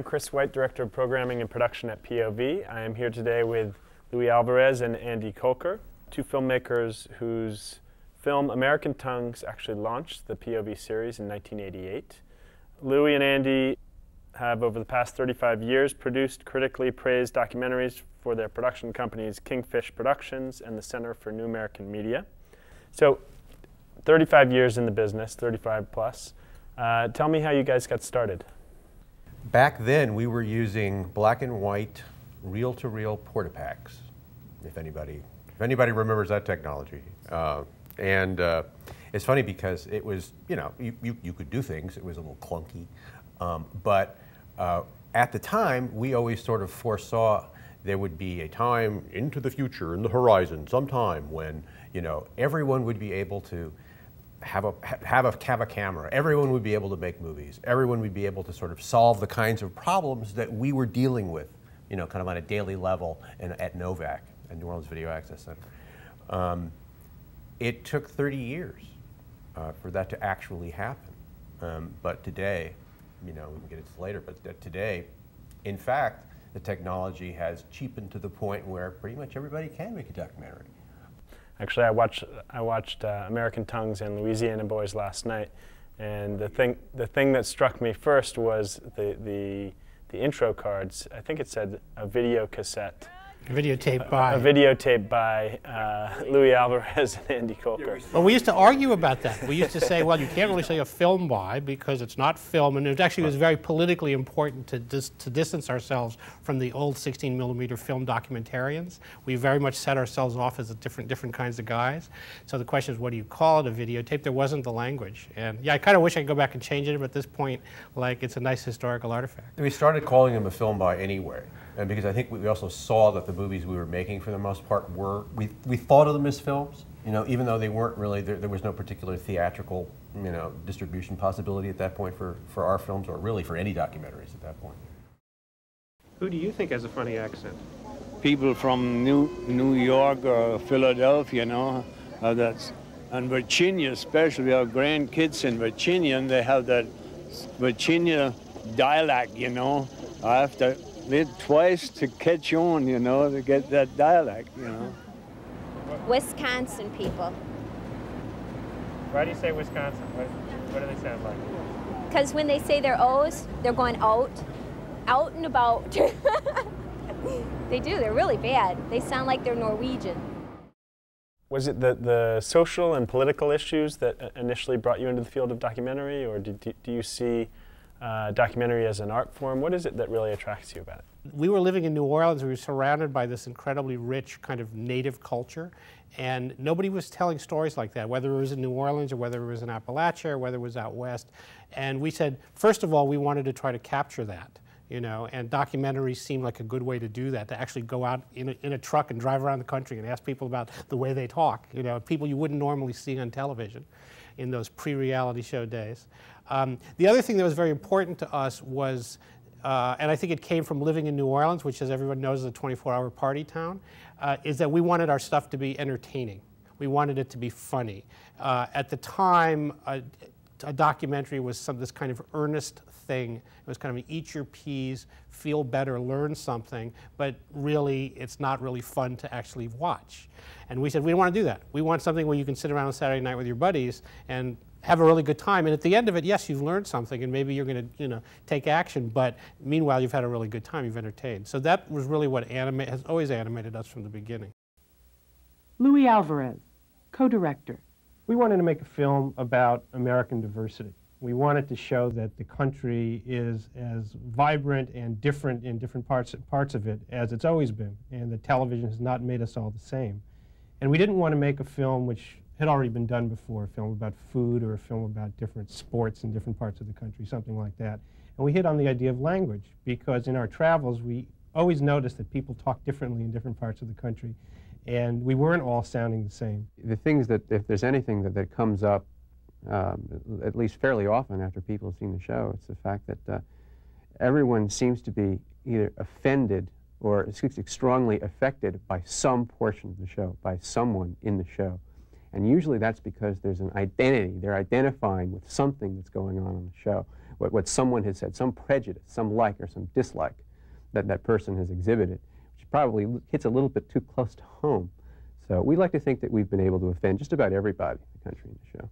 Chris White, Director of Programming and Production at POV. I am here today with Louis Alvarez and Andy Kolker, two filmmakers whose film American Tongues actually launched the POV series in 1988. Louis and Andy have, over the past 35 years, produced critically praised documentaries for their production companies Kingfish Productions and the Center for New American Media. So, 35 years in the business, 35 plus. Tell me how you guys got started. Back then, we were using black and white, reel-to-reel portapacks, if anybody remembers that technology. It's funny because it was, you could do things. It was a little clunky, but at the time, we always sort of foresaw there would be a time into the future, in the horizon, sometime when, everyone would be able to have a camera. Everyone would be able to make movies. Everyone would be able to sort of solve the kinds of problems that we were dealing with, kind of on a daily level at NOVAC, at New Orleans Video Access Center. It took 30 years for that to actually happen. But today, we can get into this later, but today, in fact, the technology has cheapened to the point where pretty much everybody can make a documentary. Actually, I watched American Tongues and Louisiana Boys last night, and the thing that struck me first was the intro cards. I think it said a video cassette. A videotape by. A videotape by Louis Alvarez and Andy Kolker. Well, we used to argue about that. We used to say, well, you can't really say a film by because it's not film, and it actually was very politically important to distance ourselves from the old 16mm film documentarians. We very much set ourselves off as different kinds of guys. So the question is, what do you call it, a videotape? There wasn't the language. And yeah, I kind of wish I could go back and change it, but at this point, it's a nice historical artifact. We started calling them a film by anyway. And because I think we also saw that the movies we were making, for the most part, we thought of them as films, even though they weren't really, there was no particular theatrical, distribution possibility at that point for our films, or really for any documentaries at that point. Who do you think has a funny accent? People from New York or Philadelphia, and Virginia especially. We have grandkids in Virginia, and they have that Virginia dialect, I have to live twice to catch on, to get that dialect, Wisconsin people. Why do you say Wisconsin? What do they sound like? Because when they say their O's, they're going out and about. They do, they're really bad. They sound like they're Norwegian. Was it the social and political issues that initially brought you into the field of documentary, or do you see documentary as an art form? What is it that really attracts you about it? We were living in New Orleans. We were surrounded by this incredibly rich kind of native culture, and nobody was telling stories like that, whether it was in New Orleans or whether it was in Appalachia or whether it was out west. And we said, first of all, we wanted to try to capture that, and documentaries seemed like a good way to do that, to actually go out in a truck and drive around the country and ask people about the way they talk, people you wouldn't normally see on television in those pre-reality show days. The other thing that was very important to us was, and I think it came from living in New Orleans, which, as everyone knows, is a 24-hour party town, is that we wanted our stuff to be entertaining. We wanted it to be funny. At the time, a documentary was this kind of earnest thing. It was kind of eat your peas, feel better, learn something, but really, it's not really fun to actually watch. And we said, we don't want to do that. We want something where you can sit around on Saturday night with your buddies and have a really good time. And at the end of it, yes, you've learned something, and maybe you're going to, take action, but meanwhile, you've had a really good time, you've entertained. So that was really what has always animated us from the beginning. Louis Alvarez, co-director. We wanted to make a film about American diversity. We wanted to show that the country is as vibrant and different in different parts of it as it's always been, and that television has not made us all the same. And we didn't want to make a film which had already been done before, a film about food or a film about different sports in different parts of the country, something like that. And we hit on the idea of language, because in our travels we always noticed that people talk differently in different parts of the country, and we weren't all sounding the same. The things that, if there's anything that comes up, at least fairly often after people have seen the show, it's the fact that everyone seems to be either offended or strongly affected by some portion of the show, by someone in the show. And usually that's because there's an identity. They're identifying with something that's going on the show, what someone has said, some prejudice, some like or some dislike that that person has exhibited, which probably hits a little bit too close to home. So we like to think that we've been able to offend just about everybody in the country in the show.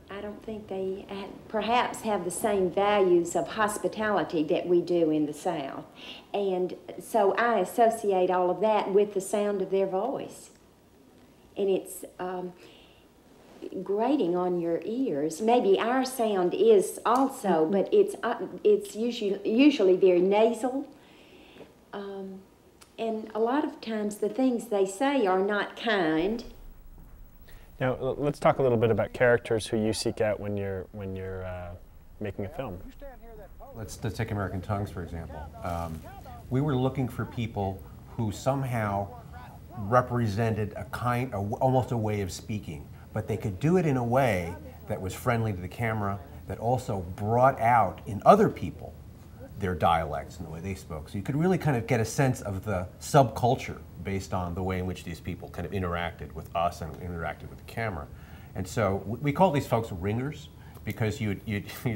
I don't think they perhaps have the same values of hospitality that we do in the South. And so I associate all of that with the sound of their voice. And it's grating on your ears. Maybe our sound is also, but it's usually very nasal. And a lot of times the things they say are not kind. Now, let's talk a little bit about characters who you seek out when you're making a film. Let's take American Tongues, for example. We were looking for people who somehow represented almost a way of speaking, but they could do it in a way that was friendly to the camera, that also brought out in other people their dialects and the way they spoke. So you could really kind of get a sense of the subculture based on the way in which these people kind of interacted with us and interacted with the camera. And so we call these folks ringers, because you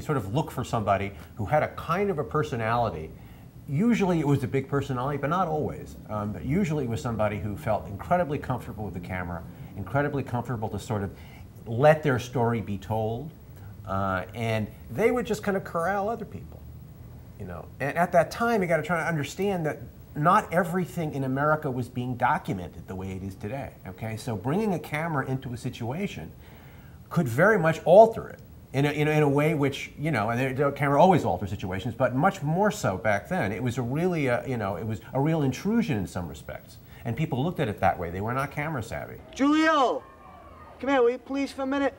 sort of look for somebody who had a kind of a personality. Usually it was a big personality, but not always. But usually it was somebody who felt incredibly comfortable with the camera, incredibly comfortable to sort of let their story be told, and they would just kind of corral other people. You know, and at that time, you got to try to understand that not everything in America was being documented the way it is today. Okay, so bringing a camera into a situation could very much alter it in a way which, you know, and the camera always alters situations, but much more so back then. It was a really, you know, it was a real intrusion in some respects, and people looked at it that way. They were not camera savvy. Julio, come here, will you please, for a minute?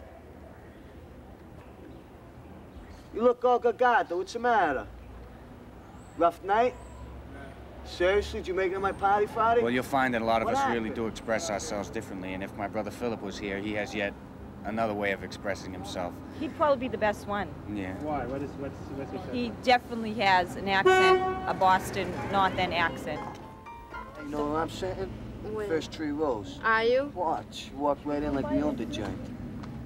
You look all gagato. What's the matter? Rough night? Seriously, did you make it on my party Friday? Well, you'll find that a lot of us really do express ourselves differently, and if my brother Philip was here, he has yet another way of expressing himself. He'd probably be the best one. Yeah. Why? What's He definitely has an accent, a Boston North End accent. You know where I'm sitting? When? First 3 rows. Are you? Watch. You walk right in like we owned the joint.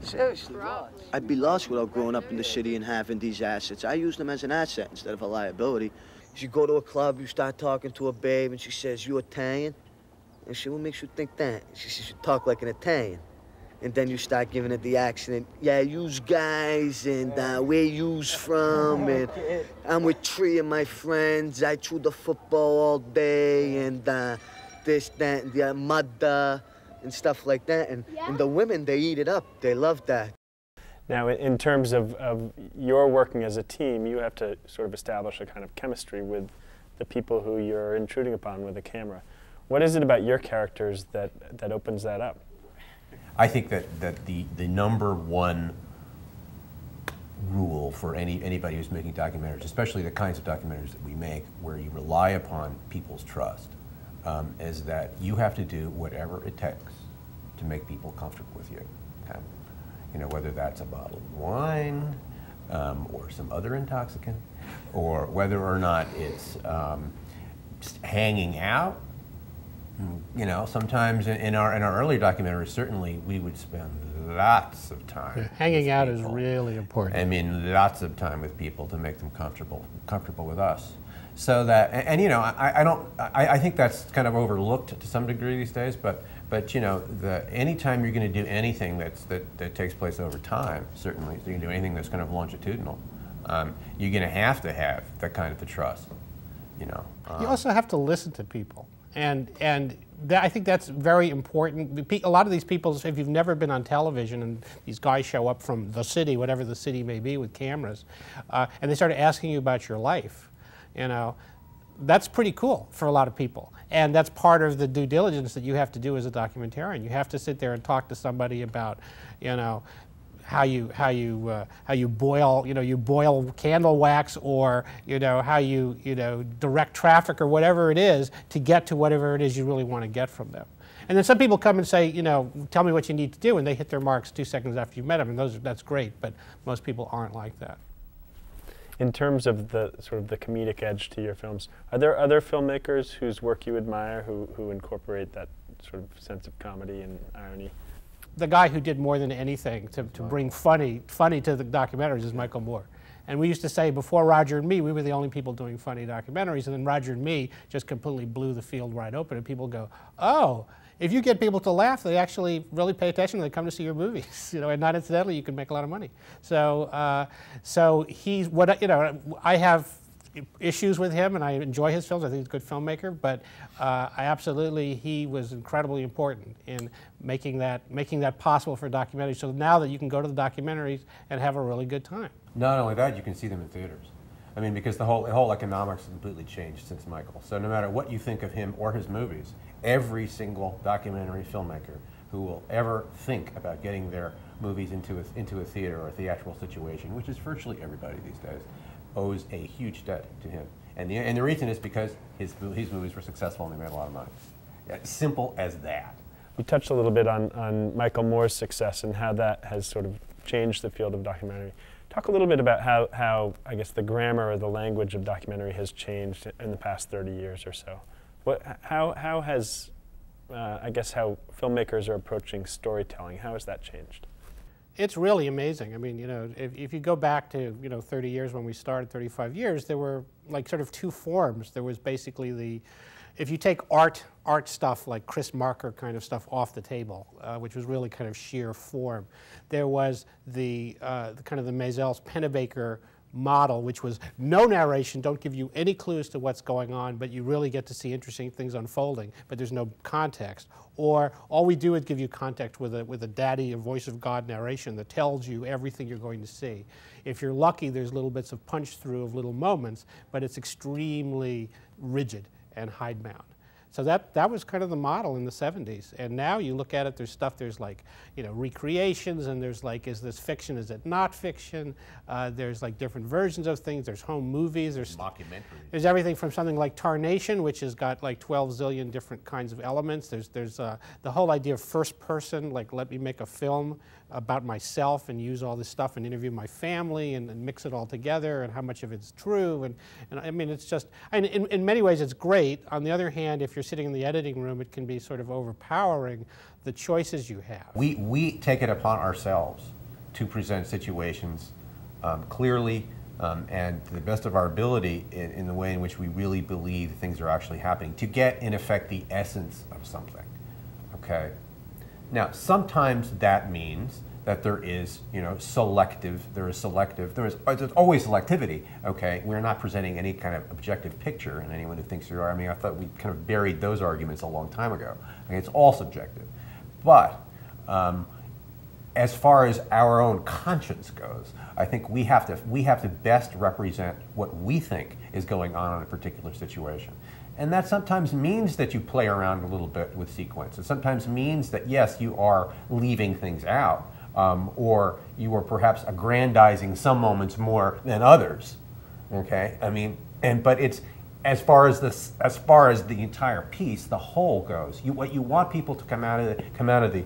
Seriously, watch. I'd be lost without growing up in the city and having these assets. I use them as an asset instead of a liability. You go to a club, you start talking to a babe, and she says, "You Italian?" And she, what makes you think that? She says, "You talk like an Italian." And then you start giving it the accent. Yeah, yous guys, and where yous from, and I'm with 3 of my friends. I chew the football all day, and this, that, and the mother, and stuff like that. And the women, they eat it up. They love that. Now, in terms of your working as a team, you have to sort of establish a kind of chemistry with the people who you're intruding upon with a camera. What is it about your characters that opens that up? I think that the #1 rule for anybody who's making documentaries, especially the kinds of documentaries that we make, where you rely upon people's trust, is that you have to do whatever it takes to make people comfortable with you. Okay? You know, whether that's a bottle of wine or some other intoxicant, or whether or not it's just hanging out. You know, sometimes in our early documentaries, certainly we would spend lots of time. Yeah, hanging out is really important. I mean, lots of time with people to make them comfortable with us. So that, and you know, I think that's kind of overlooked to some degree these days. But you know, anytime you're going to do anything that takes place over time, certainly, so you can do anything that's kind of longitudinal, you're going to have that kind of the trust. You know. You also have to listen to people. And I think that's very important. A lot of these people, if you've never been on television and these guys show up from the city, whatever the city may be, with cameras, and they start asking you about your life, you know, that's pretty cool for a lot of people. And that's part of the due diligence that you have to do as a documentarian. You have to sit there and talk to somebody about, you know, how you boil, you know, you boil candle wax, or you know how you direct traffic or whatever it is to get to whatever it is you really want to get from them. And then some people come and say, you know, tell me what you need to do, and they hit their marks 2 seconds after you've met them, and that's great. But most people aren't like that. In terms of the sort of the comedic edge to your films, are there other filmmakers whose work you admire who incorporate that sort of sense of comedy and irony? The guy who did more than anything to bring funny to the documentaries is Michael Moore. And we used to say before Roger and Me, we were the only people doing funny documentaries, and then Roger and Me just completely blew the field wide open, and people go, oh, if you get people to laugh, they actually really pay attention, they come to see your movies, you know, and not incidentally, you can make a lot of money. So, so he's, what, you know, I have issues with him, and I enjoy his films. I think he's a good filmmaker, but he was incredibly important in making that possible for documentaries. So now that you can go to the documentaries and have a really good time. Not only that, you can see them in theaters. I mean, because the whole economics has completely changed since Michael. So no matter what you think of him or his movies, every single documentary filmmaker who will ever think about getting their movies into a theater or a theatrical situation, which is virtually everybody these days, owes a huge debt to him. And the reason is because his movies were successful and they made a lot of money. Simple as that. You touched a little bit on Michael Moore's success and how that has sort of changed the field of documentary. Talk a little bit about how I guess the grammar or the language of documentary has changed in the past 30 years or so. How has, I guess, how filmmakers are approaching storytelling, how has that changed? It's really amazing. I mean, you know, if you go back to, you know, 30 years when we started, 35 years, there were like sort of two forms. There was basically if you take art stuff like Chris Marker kind of stuff off the table, which was really kind of sheer form, there was the kind of the Maisels Pennebaker model, which was no narration, don't give you any clues to what's going on, but you really get to see interesting things unfolding, but there's no context. Or all we do is give you context with a daddy, a voice of God narration that tells you everything you're going to see. If you're lucky, there's little bits of punch through of little moments, but it's extremely rigid and hidebound. So that was kind of the model in the 70s. And now you look at it, there's like, you know, recreations, and there's like, is this fiction, is it not fiction? There's like different versions of things, there's home movies, there's documentaries. There's everything from something like Tarnation, which has got like 12 zillion different kinds of elements. There's the whole idea of first person, like let me make a film about myself and use all this stuff and interview my family and mix it all together and how much of it's true. And I mean, it's just, and in many ways it's great. On the other hand, if you're sitting in the editing room, it can be sort of overpowering the choices you have. We take it upon ourselves to present situations clearly and to the best of our ability in the way in which we really believe things are actually happening, to get, in effect, the essence of something, okay? Now, sometimes that means that there is, you know, there's always selectivity, okay? We're not presenting any kind of objective picture, and anyone who thinks there are, I mean, I thought we kind of buried those arguments a long time ago. I mean, it's all subjective. But as far as our own conscience goes, I think we have to best represent what we think is going on in a particular situation. And that sometimes means that you play around a little bit with sequence. It sometimes means that, yes, you are leaving things out, or you are perhaps aggrandizing some moments more than others. Okay, I mean, but it's as far as the entire piece, the whole goes. What you want people to come out of the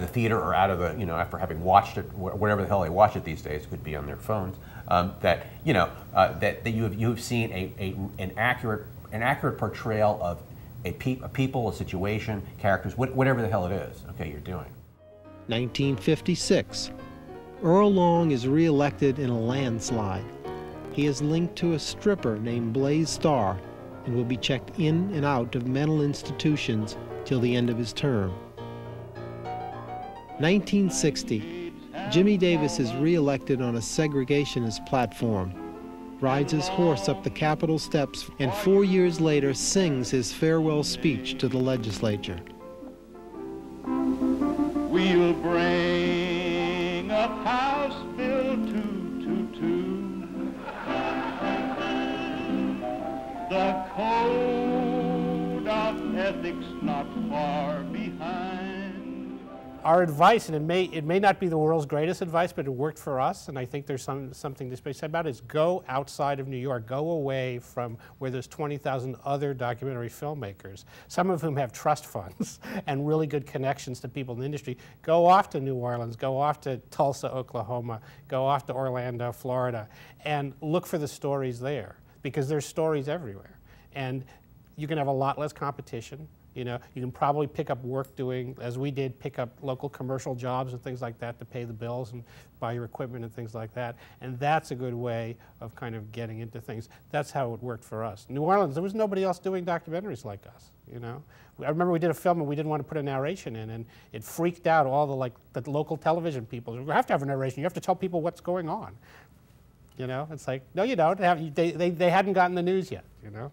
theater or out of the, you know, after having watched it, whatever the hell they watch it these days, could be on their phones. That you know that you have seen an accurate portrayal of a people, a situation, characters, whatever the hell it is. Okay, you're doing. 1956. Earl Long is re-elected in a landslide. He is linked to a stripper named Blaze Starr and will be checked in and out of mental institutions till the end of his term. 1960. Jimmy Davis is re-elected on a segregationist platform, rides his horse up the Capitol steps, and 4 years later sings his farewell speech to the legislature. We'll bring up House Bill 222. The code of ethics not far behind. Our advice, and it may not be the world's greatest advice, but it worked for us, and I think there's something to be said about it, is go outside of New York, go away from where there's 20,000 other documentary filmmakers, some of whom have trust funds and really good connections to people in the industry. Go off to New Orleans, go off to Tulsa, Oklahoma, go off to Orlando, Florida, and look for the stories there, because there's stories everywhere. And you can have a lot less competition. You know, you can probably pick up work doing, as we did, pick up local commercial jobs and things like that to pay the bills and buy your equipment and things like that. And that's a good way of kind of getting into things. That's how it worked for us. New Orleans, there was nobody else doing documentaries like us, you know. I remember we did a film and we didn't want to put a narration in, and it freaked out all the local television people. You have to have a narration. You have to tell people what's going on. You know, it's like, no, you don't. They hadn't gotten the news yet, you know.